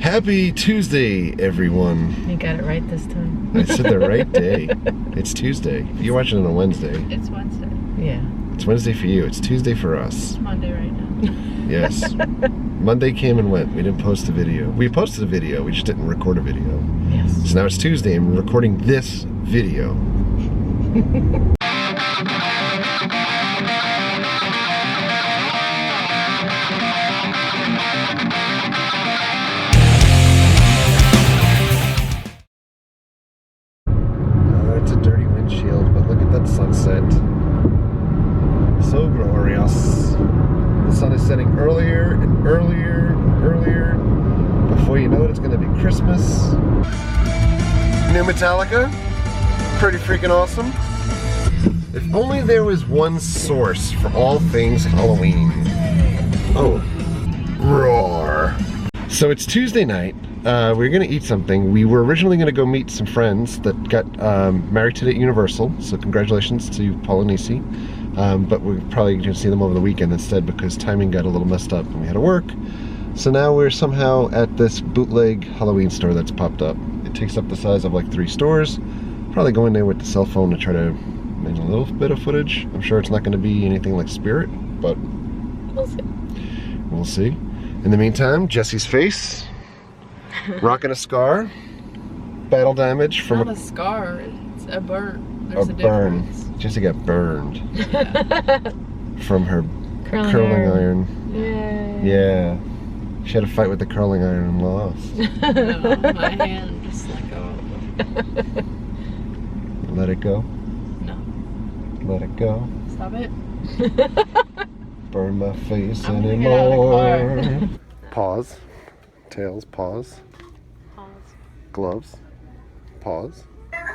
Happy Tuesday, everyone. You got it right this time. I said the right day. It's Tuesday. You're watching it on a Wednesday. It's Wednesday. Yeah. It's Wednesday for you. It's Tuesday for us. It's Monday right now. Yes. Monday came and went. We didn't post a video. We posted a video. We just didn't record a video. Yes. So now it's Tuesday and we're recording this video. It's a dirty windshield, but look at that sunset. So glorious. The sun is setting earlier and earlier and earlier. Before you know it, it's going to be Christmas. New Metallica. Pretty freaking awesome. If only there was one source for all things Halloween. Oh. Roar. So it's Tuesday night. We're gonna eat something. We were originally gonna go meet some friends that got married today at Universal, so congratulations to Paul and Nisi. But we're probably gonna see them over the weekend instead because timing got a little messed up and we had to work. So now we're somehow at this bootleg Halloween store that's popped up. It takes up the size of like 3 stores. Probably go in there with the cell phone to try to make a little bit of footage. I'm sure it's not gonna be anything like Spirit, but We'll see. We'll see. In the meantime, Jesse's face. Rocking a scar. Battle damage from Not a scar, it's a burn. a There's a burn. difference. Jesse got burned Yeah. from her curling iron. Yay. Yeah. She had a fight with the curling iron and lost. No, my hand just let go. Let it go. No. Let it go. Stop it. Burn my face I'm gonna get out of the anymore. car. Pause. Tails, pause. Pause. Gloves. Pause. I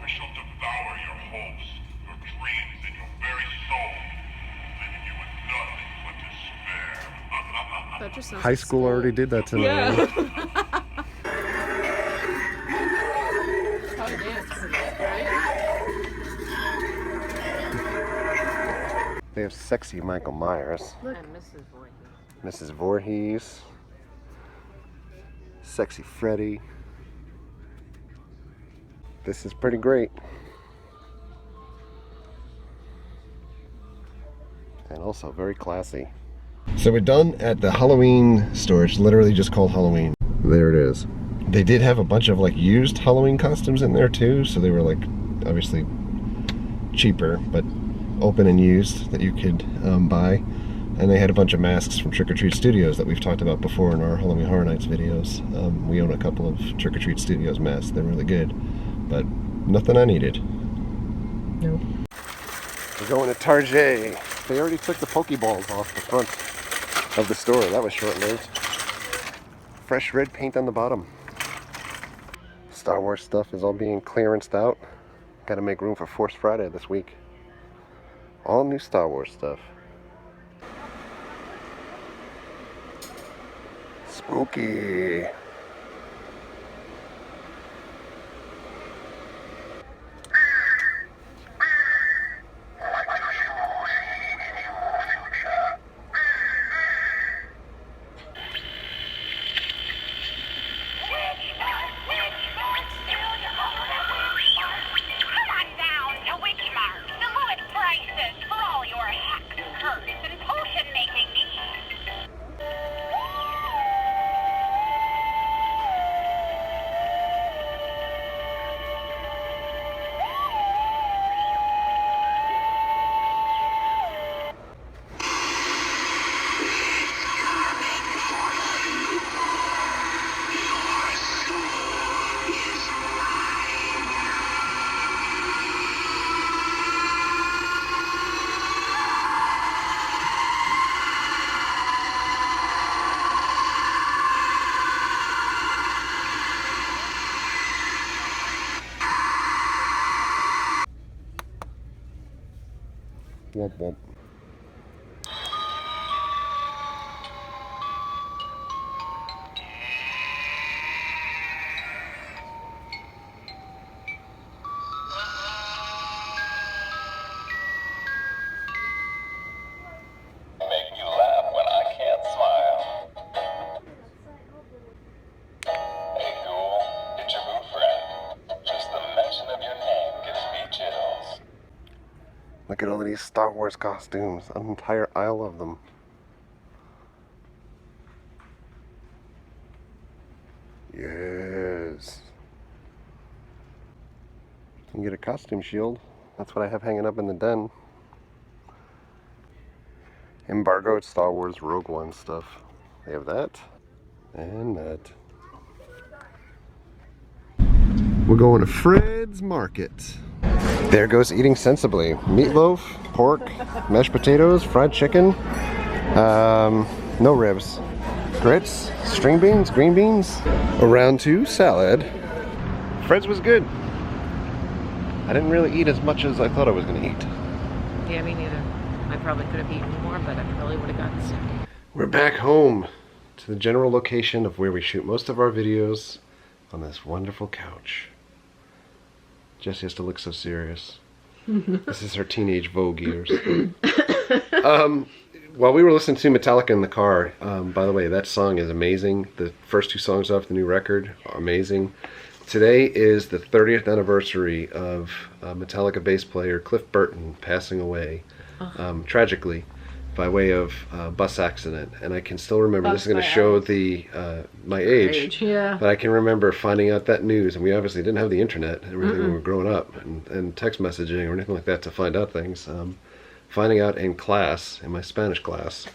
shall devour your hopes, your dreams, and your very soul, leaving you with nothing but despair. That just sounds High like school already did that to me. Yeah. How it is, right? They have sexy Michael Myers. Look. And Mrs. Voorhees. Mrs. Voorhees. Sexy Freddy. This is pretty great. And also very classy. So we're done at the Halloween store. It's literally just called Halloween. There it is. They did have a bunch of like used Halloween costumes in there too, so they were like obviously cheaper, but open and used that you could buy. And they had a bunch of masks from Trick or Treat Studios that we've talked about before in our Halloween Horror Nights videos. We own a couple of Trick or Treat Studios masks. They're really good, but nothing I needed. Nope. We're going to Target. They already took the Pokeballs off the front of the store. That was short-lived. Fresh red paint on the bottom. Star Wars stuff is all being clearanced out. Got to make room for Force Friday this week. All new Star Wars stuff. Spooky. Womp womp. Look at all of these Star Wars costumes. An entire aisle of them. Yes. You can get a costume shield. That's what I have hanging up in the den. Embargoed Star Wars Rogue One stuff. They have that. And that. We're going to Fred's Market. There goes eating sensibly. Meatloaf, pork, mashed potatoes, fried chicken, no ribs. Grits, string beans, green beans. A round 2 salad. Fred's was good. I didn't really eat as much as I thought I was going to eat. Yeah, me neither. I probably could have eaten more, but I probably would have gotten sick. We're back home to the general location of where we shoot most of our videos on this wonderful couch. Jessie has to look so serious. This is her teenage Vogue years. While we were listening to Metallica in the car, by the way, that song is amazing. The first 2 songs off the new record are amazing. Today is the 30th anniversary of Metallica bass player Cliff Burton passing away, tragically, by way of bus accident. And I can still remember, this is going to show my age, yeah. but I can remember finding out that news, and we obviously didn't have the internet and everything when we were growing up, and text messaging or anything like that to find out things. Finding out in class, in my Spanish class.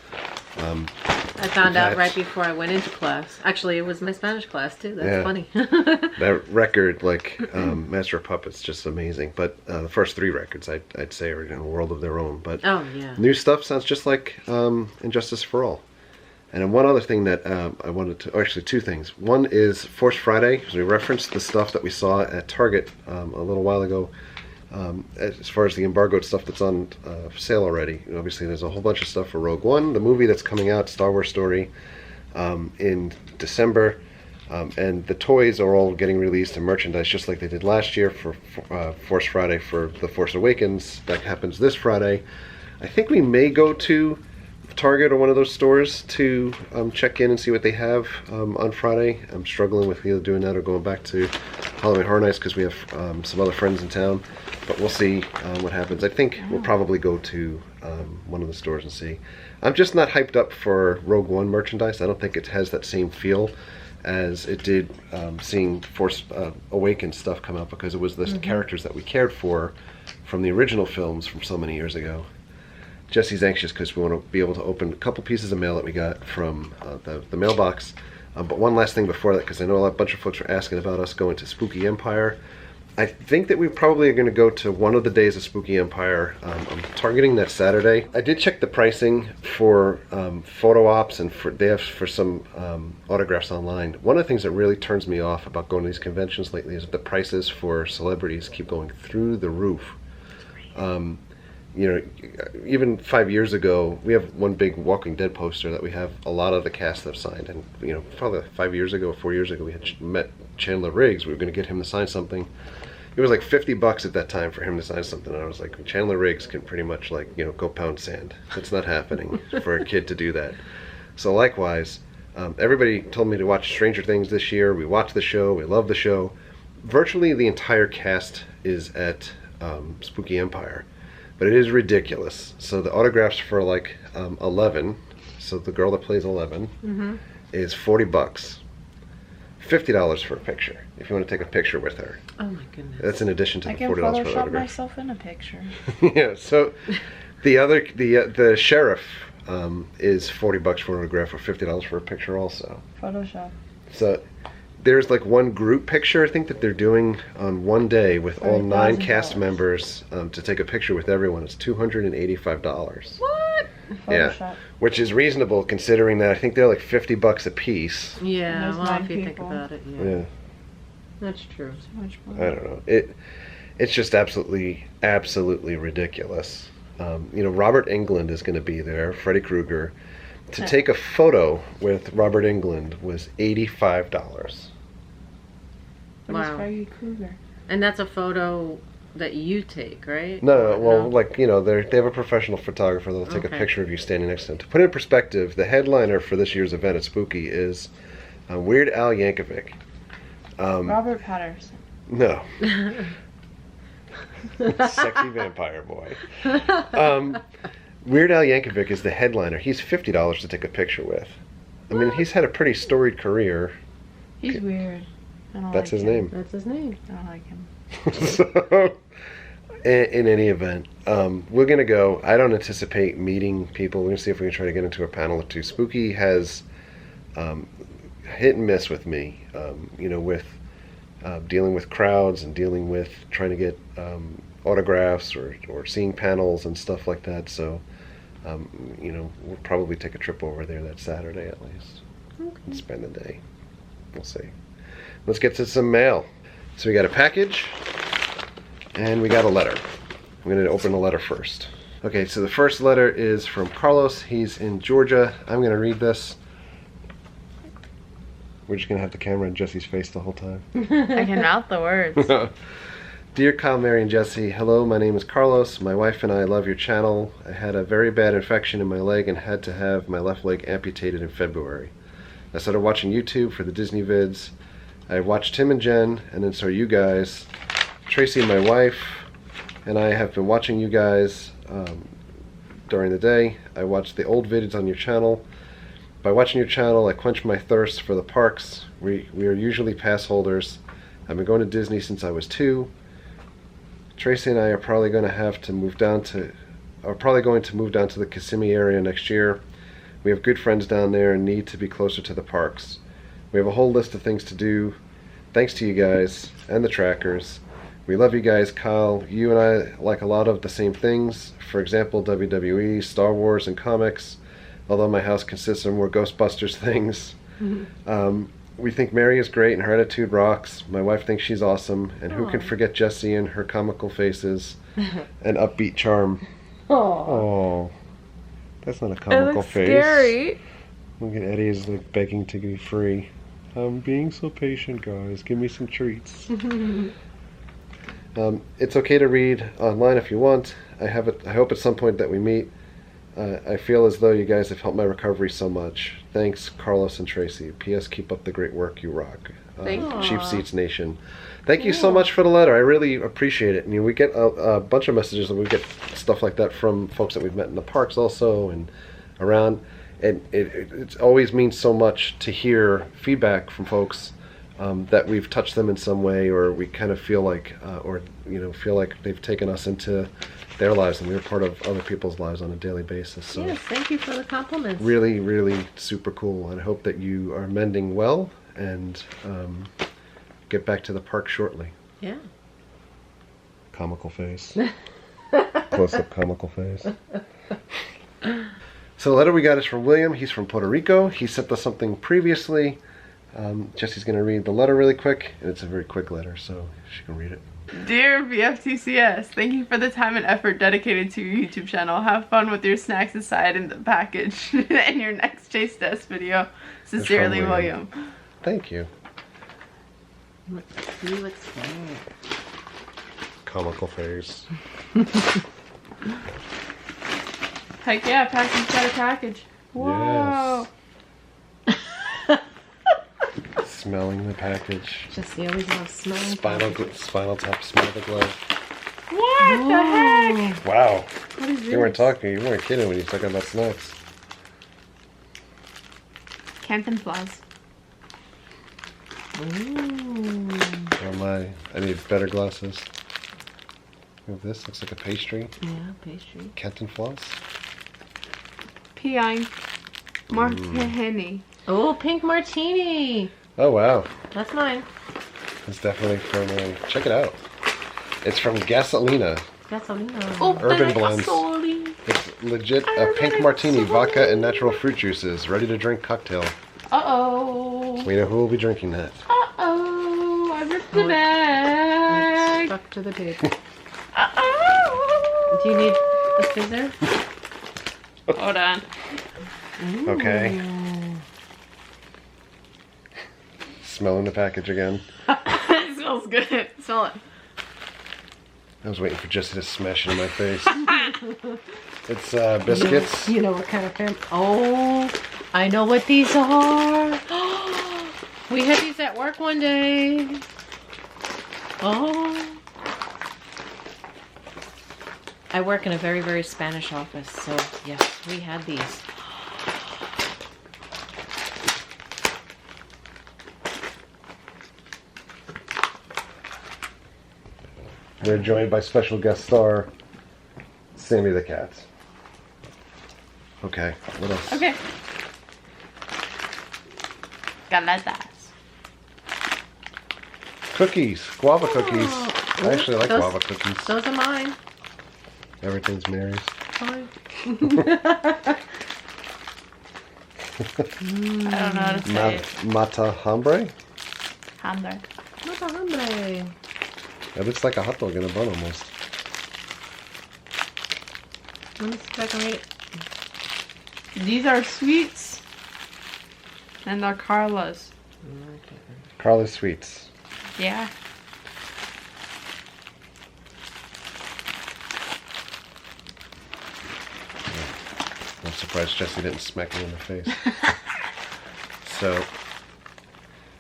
I found out right before I went into class. Actually, it was my Spanish class too. That's funny. That record, like Master of Puppets, just amazing. But the first 3 records, I'd say, are in a world of their own. But new stuff sounds just like Injustice for All. And then one other thing that I wanted to, actually 2 things. One is Force Friday, because we referenced the stuff that we saw at Target a little while ago. As far as the embargoed stuff that's on sale already. Obviously there's a whole bunch of stuff for Rogue One, the movie that's coming out, Star Wars Story, in December, and the toys are all getting released in merchandise just like they did last year for Force Friday for The Force Awakens. That happens this Friday. I think we may go to Target or one of those stores to check in and see what they have on Friday. I'm struggling with either doing that or going back to Halloween Horror Nights because we have some other friends in town, but we'll see what happens. I think we'll probably go to one of the stores and see. I'm just not hyped up for Rogue One merchandise. I don't think it has that same feel as it did seeing Force Awakens stuff come out, because it was the characters that we cared for from the original films from so many years ago. Jesse's anxious because we want to be able to open a couple pieces of mail that we got from the mailbox. But one last thing before that, because I know a bunch of folks are asking about us going to Spooky Empire. I think that we probably are going to go to one of the days of Spooky Empire. I'm targeting that Saturday. I did check the pricing for photo ops and for some autographs online. One of the things that really turns me off about going to these conventions lately is that the prices for celebrities keep going through the roof. You know, even 5 years ago, we have one big Walking Dead poster that we have a lot of the cast have signed. And, you know, probably 5 years ago, 4 years ago, we had met Chandler Riggs. We were going to get him to sign something. It was like $50 at that time for him to sign something. And I was like, Chandler Riggs can pretty much, like, you know, go pound sand. It's not happening for a kid to do that. So likewise, everybody told me to watch Stranger Things this year. We watched the show. We love the show. Virtually the entire cast is at Spooky Empire. But it is ridiculous. So the autographs for like 11, so the girl that plays 11, is $40. $50 for a picture, if you want to take a picture with her. Oh my goodness. That's in addition to I the can $40 for the Photoshop autograph. myself in a picture. Yeah, so the sheriff is $40 for an autograph or $50 for a picture also. Photoshop. So there's like one group picture I think that they're doing on one day with all 9 cast members to take a picture with everyone. It's $285. What? Photoshop. Yeah, which is reasonable considering that I think they're like $50 a piece. Yeah, There's well, 9 if you think people. about it, Yeah, that's true. So much I more. don't know. It's just absolutely ridiculous. You know, Robert Englund is going to be there, Freddy Krueger. To take a photo with Robert Englund was $85. But Wow. it's Freddy Krueger. And that's a photo that you take, right? No, Or well, like, you know, they have a professional photographer that'll take a Okay. picture of you standing next to him. To put it in perspective, the headliner for this year's event at Spooky is Weird Al Yankovic. Robert Patterson. No. Sexy vampire boy. Weird Al Yankovic is the headliner. He's $50 to take a picture with. I mean, he's had a pretty storied career. He's weird. I don't That's like his him. name. That's his name. I don't like him. So, in any event, we're going to go. I don't anticipate meeting people. We're going to see if we can try to get into a panel or two. Spooky has hit and miss with me, with dealing with crowds and dealing with trying to get autographs or seeing panels and stuff like that. So, we'll probably take a trip over there that Saturday at least and spend the day. We'll see. Let's get to some mail. So we got a package and we got a letter. I'm going to open the letter first. Okay, so the first letter is from Carlos. He's in Georgia. I'm going to read this. We're just going to have the camera in Jesse's face the whole time. I can mouth the words. Dear Kyle, Mary, and Jesse, hello, my name is Carlos. My wife and I love your channel. I had a very bad infection in my leg and had to have my left leg amputated in February. I started watching YouTube for the Disney vids. I watched Tim and Jen, and then saw you guys. Tracy, my wife, and I have been watching you guys during the day. I watched the old vids on your channel. By watching your channel, I quench my thirst for the parks. We are usually pass holders. I've been going to Disney since I was 2. Tracy and I are probably going to move down to the Kissimmee area next year. We have good friends down there and need to be closer to the parks. We have a whole list of things to do. Thanks to you guys and the trackers. We love you guys, Kyle. You and I like a lot of the same things. For example, WWE, Star Wars, and comics. Although my house consists of more Ghostbusters things. We think Mary is great and her attitude rocks. My wife thinks she's awesome. And who can forget Jessie and her comical faces and upbeat charm. Oh, that's not a comical face. Scary. Look at Eddie is like begging to be free. I'm being so patient, guys. Give me some treats. It's okay to read online if you want. I hope at some point that we meet. I feel as though you guys have helped my recovery so much. Thanks, Carlos and Tracy. P.S. Keep up the great work. You rock. Cheap Seats Nation. Thank you so much for the letter. I really appreciate it. We get a bunch of messages, and we get stuff like that from folks that we've met in the parks also and around. And it always means so much to hear feedback from folks that we've touched them in some way, or we kind of feel like, feel like they've taken us into their lives and we're part of other people's lives on a daily basis. So yes, thank you for the compliments. Really, really super cool. And I hope that you are mending well and get back to the park shortly. Yeah. Comical face. Close-up comical face. So the letter we got is from William. He's from Puerto Rico. He sent us something previously. Jesse's going to read the letter really quick, and it's a very quick letter, so she can read it. Dear BFTCS, thank you for the time and effort dedicated to your YouTube channel. Have fun with your snacks aside in the package and your next Chase Test video. Sincerely, William. Thank you. Let's see what's there. Comical face. Heck yeah, package got a package. Whoa. Yes. Smelling the package. Jesse always loves smelling. Spinal Tap, smell the glove. What the heck? Wow. What is this? You weren't kidding when you were talking about snacks. Canton Flaws. Ooh. Oh my, I need better glasses. This looks like a pastry. Yeah, pastry. Canton floss. Piang. Martini. Oh, pink martini. Oh wow. That's mine. It's definitely from, check it out. It's from Gasolina. Gasolina. Oh, Urban Blends. Gasolina. It's legit a pink martini, vodka and natural fruit juices, ready to drink cocktail. Uh-oh. We know who will be drinking that. Uh-oh. I ripped the bag. Stuck to the tape. Uh-oh. Do you need a scissor? Hold on. Okay. Smelling the package again. It smells good. Smell it. I was waiting for Jesse to smash it in my face. It's biscuits. You know what kind of fan? Oh, I know what these are. We had these at work one day. Oh. I work in a very, very Spanish office, so yes, we had these. We're joined by special guest star Sammy the cat. Okay, what else? Okay. Galetas. Cookies, guava cookies. I actually like Those- guava cookies. Those are mine. Everything's Mary's. Fine. I don't know how to say it. Mata hambre? Hamburg. Mata hambre. It looks like a hot dog in a bun almost. Let me see if I can read it. These are sweets. And they're Carla's. Carla's Sweets. Yeah. I'm surprised Jesse didn't smack me in the face. So,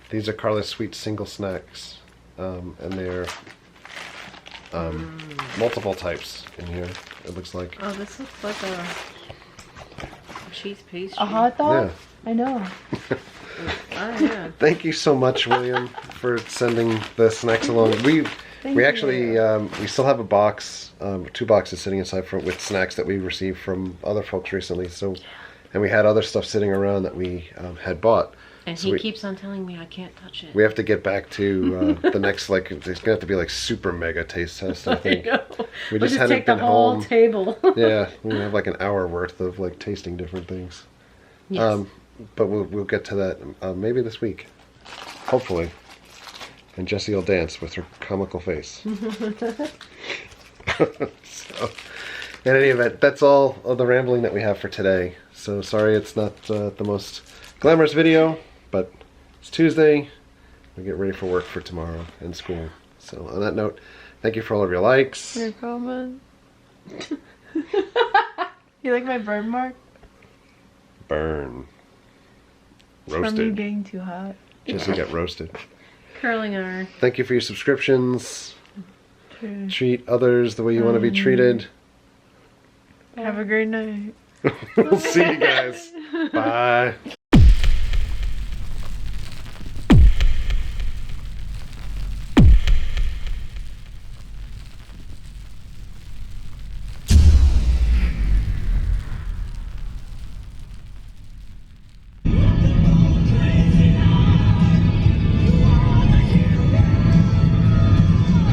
these are Carla's Sweets single snacks. And they're multiple types in here, it looks like. Oh, this looks like a cheese pastry. A hot dog? Yeah. I know. Oh, yeah. Thank you so much, William, for sending the snacks along. We actually we still have a box, 2 boxes sitting inside front with snacks that we received from other folks recently. So, and we had other stuff sitting around that we had bought. And So he keeps on telling me I can't touch it. We have to get back to the next, like, it's gonna have to be like super mega taste test, I think. We We just just hadn't take the been whole home. table. Yeah, we have like an hour worth of like tasting different things. Yes. But we'll get to that maybe this week, hopefully. And Jessie will dance with her comical face. So, in any event, that's all of the rambling that we have for today. So sorry it's not the most glamorous video, but it's Tuesday. We get ready for work for tomorrow and school. So on that note, thank you for all of your likes. Your comment. You like my burn mark? Burn. From me Roasted. being too hot. Jessie got roasted. Curling iron. Thank you for your subscriptions. True. Treat others the way you want to be treated. Have a great night. We'll see you guys. Bye.